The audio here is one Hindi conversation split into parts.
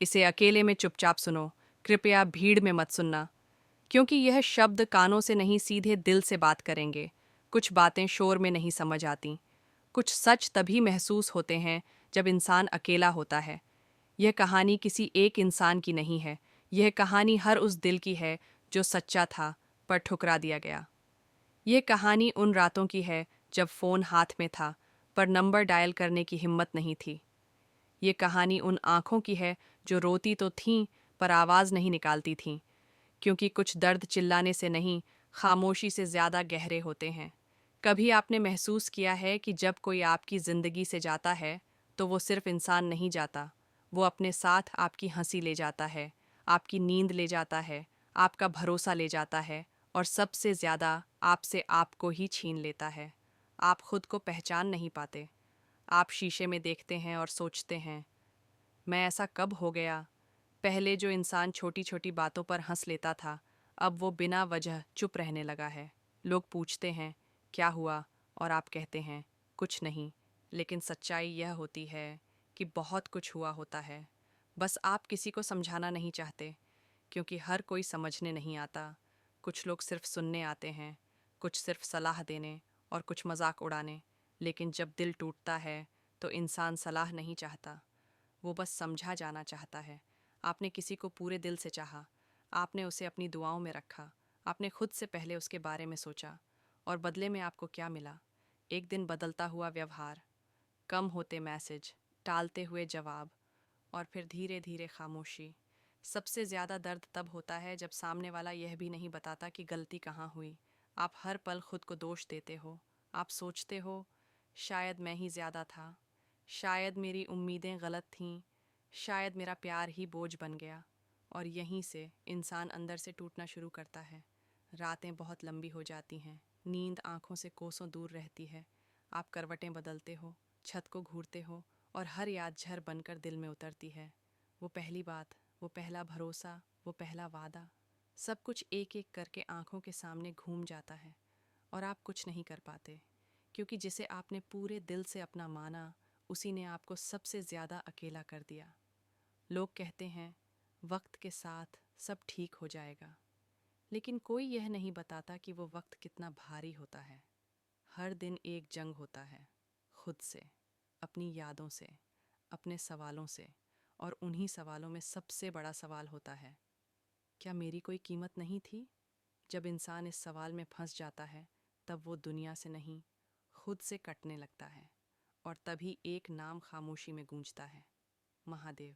इसे अकेले में चुपचाप सुनो, कृपया भीड़ में मत सुनना, क्योंकि यह शब्द कानों से नहीं सीधे दिल से बात करेंगे। कुछ बातें शोर में नहीं समझ आती, कुछ सच तभी महसूस होते हैं जब इंसान अकेला होता है। यह कहानी किसी एक इंसान की नहीं है, यह कहानी हर उस दिल की है जो सच्चा था पर ठुकरा दिया गया। यह कहानी उन रातों की है जब फ़ोन हाथ में था पर नंबर डायल करने की हिम्मत नहीं थी। ये कहानी उन आँखों की है जो रोती तो थीं पर आवाज़ नहीं निकालती थीं, क्योंकि कुछ दर्द चिल्लाने से नहीं, खामोशी से ज़्यादा गहरे होते हैं। कभी आपने महसूस किया है कि जब कोई आपकी ज़िंदगी से जाता है तो वो सिर्फ इंसान नहीं जाता, वो अपने साथ आपकी हंसी ले जाता है, आपकी नींद ले जाता है, आपका भरोसा ले जाता है और सबसे ज़्यादा आपसे आपको ही छीन लेता है। आप खुद को पहचान नहीं पाते। आप शीशे में देखते हैं और सोचते हैं, मैं ऐसा कब हो गया? पहले जो इंसान छोटी छोटी बातों पर हंस लेता था, अब वो बिना वजह चुप रहने लगा है। लोग पूछते हैं, क्या हुआ? और आप कहते हैं, कुछ नहीं। लेकिन सच्चाई यह होती है कि बहुत कुछ हुआ होता है। बस आप किसी को समझाना नहीं चाहते, क्योंकि हर कोई समझने नहीं आता। कुछ लोग सिर्फ सुनने आते हैं, कुछ सिर्फ सलाह देने और कुछ मजाक उड़ाने। लेकिन जब दिल टूटता है तो इंसान सलाह नहीं चाहता, वो बस समझा जाना चाहता है। आपने किसी को पूरे दिल से चाहा, आपने उसे अपनी दुआओं में रखा, आपने खुद से पहले उसके बारे में सोचा, और बदले में आपको क्या मिला? एक दिन बदलता हुआ व्यवहार, कम होते मैसेज, टालते हुए जवाब, और फिर धीरे धीरे खामोशी। सबसे ज़्यादा दर्द तब होता है जब सामने वाला यह भी नहीं बताता कि गलती कहाँ हुई। आप हर पल खुद को दोष देते हो। आप सोचते हो, शायद मैं ही ज़्यादा था, शायद मेरी उम्मीदें गलत थीं, शायद मेरा प्यार ही बोझ बन गया। और यहीं से इंसान अंदर से टूटना शुरू करता है। रातें बहुत लंबी हो जाती हैं, नींद आंखों से कोसों दूर रहती है। आप करवटें बदलते हो, छत को घूरते हो, और हर याद झर बनकर दिल में उतरती है। वो पहली बात, वो पहला भरोसा, वो पहला वादा, सब कुछ एक एक करके आंखों के सामने घूम जाता है। और आप कुछ नहीं कर पाते, क्योंकि जिसे आपने पूरे दिल से अपना माना, उसी ने आपको सबसे ज़्यादा अकेला कर दिया। लोग कहते हैं, वक्त के साथ सब ठीक हो जाएगा, लेकिन कोई यह नहीं बताता कि वो वक्त कितना भारी होता है। हर दिन एक जंग होता है, खुद से, अपनी यादों से, अपने सवालों से, और उन्हीं सवालों में सबसे बड़ा सवाल होता है, क्या मेरी कोई कीमत नहीं थी? जब इंसान इस सवाल में फंस जाता है, तब वो दुनिया से नहीं, खुद से कटने लगता है। और तभी एक नाम खामोशी में गूंजता है, महादेव।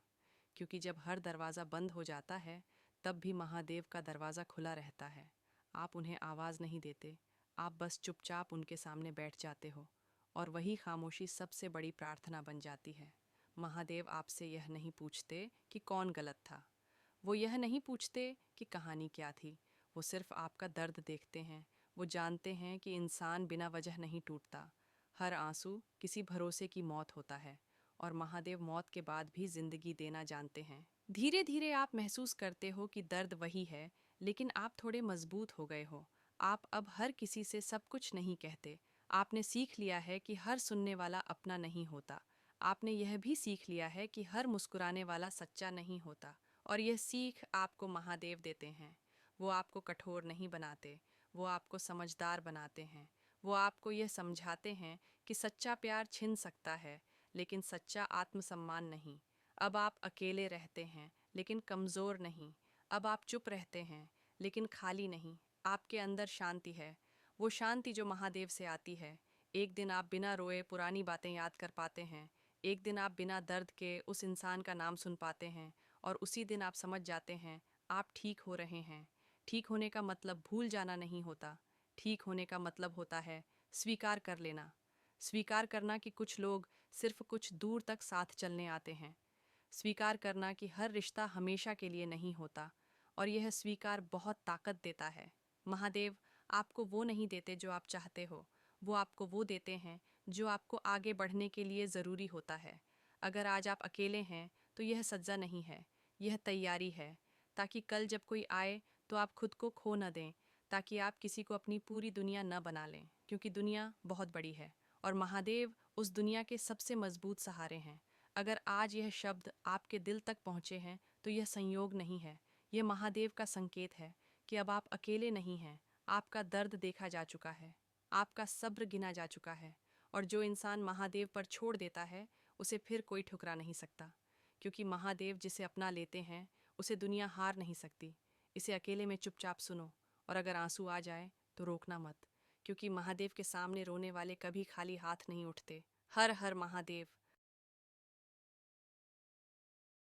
क्योंकि जब हर दरवाज़ा बंद हो जाता है, तब भी महादेव का दरवाज़ा खुला रहता है। आप उन्हें आवाज़ नहीं देते, आप बस चुपचाप उनके सामने बैठ जाते हो, और वही खामोशी सबसे बड़ी प्रार्थना बन जाती है। महादेव आपसे यह नहीं पूछते कि कौन गलत था, वो यह नहीं पूछते कि कहानी क्या थी, वो सिर्फ आपका दर्द देखते हैं। वो जानते हैं कि इंसान बिना वजह नहीं टूटता, हर आंसू किसी भरोसे की मौत होता है, और महादेव मौत के बाद भी जिंदगी देना जानते हैं। धीरे धीरे आप महसूस करते हो कि दर्द वही है, लेकिन आप थोड़े मजबूत हो गए हो। आप अब हर किसी से सब कुछ नहीं कहते। आपने सीख लिया है कि हर सुनने वाला अपना नहीं होता। आपने यह भी सीख लिया है कि हर मुस्कुराने वाला सच्चा नहीं होता। और यह सीख आपको महादेव देते हैं। वो आपको कठोर नहीं बनाते, वो आपको समझदार बनाते हैं। वो आपको यह समझाते हैं कि सच्चा प्यार छिन सकता है, लेकिन सच्चा आत्मसम्मान नहीं। अब आप अकेले रहते हैं, लेकिन कमज़ोर नहीं। अब आप चुप रहते हैं, लेकिन खाली नहीं। आपके अंदर शांति है, वो शांति जो महादेव से आती है। एक दिन आप बिना रोए पुरानी बातें याद कर पाते हैं। एक दिन आप बिना दर्द के उस इंसान का नाम सुन पाते हैं, और उसी दिन आप समझ जाते हैं, आप ठीक हो रहे हैं। ठीक होने का मतलब भूल जाना नहीं होता। ठीक होने का मतलब होता है स्वीकार कर लेना। स्वीकार करना कि कुछ लोग सिर्फ कुछ दूर तक साथ चलने आते हैं। स्वीकार करना कि हर रिश्ता हमेशा के लिए नहीं होता, और यह स्वीकार बहुत ताकत देता है। महादेव आपको वो नहीं देते जो आप चाहते हो, वो आपको वो देते हैं जो आपको आगे बढ़ने के लिए ज़रूरी होता है। अगर आज आप अकेले हैं तो यह सज़ा नहीं है, यह तैयारी है, ताकि कल जब कोई आए तो आप खुद को खो न दें, ताकि आप किसी को अपनी पूरी दुनिया न बना लें, क्योंकि दुनिया बहुत बड़ी है और महादेव उस दुनिया के सबसे मजबूत सहारे हैं। अगर आज यह शब्द आपके दिल तक पहुँचे हैं तो यह संयोग नहीं है, यह महादेव का संकेत है कि अब आप अकेले नहीं हैं। आपका दर्द देखा जा चुका है, आपका सब्र गिना जा चुका है, और जो इंसान महादेव पर छोड़ देता है उसे फिर कोई ठुकरा नहीं सकता, क्योंकि महादेव जिसे अपना लेते हैं उसे दुनिया हार नहीं सकती। इसे अकेले में चुपचाप सुनो, और अगर आंसू आ जाए तो रोकना मत, क्योंकि महादेव के सामने रोने वाले कभी खाली हाथ नहीं उठते। हर हर महादेव।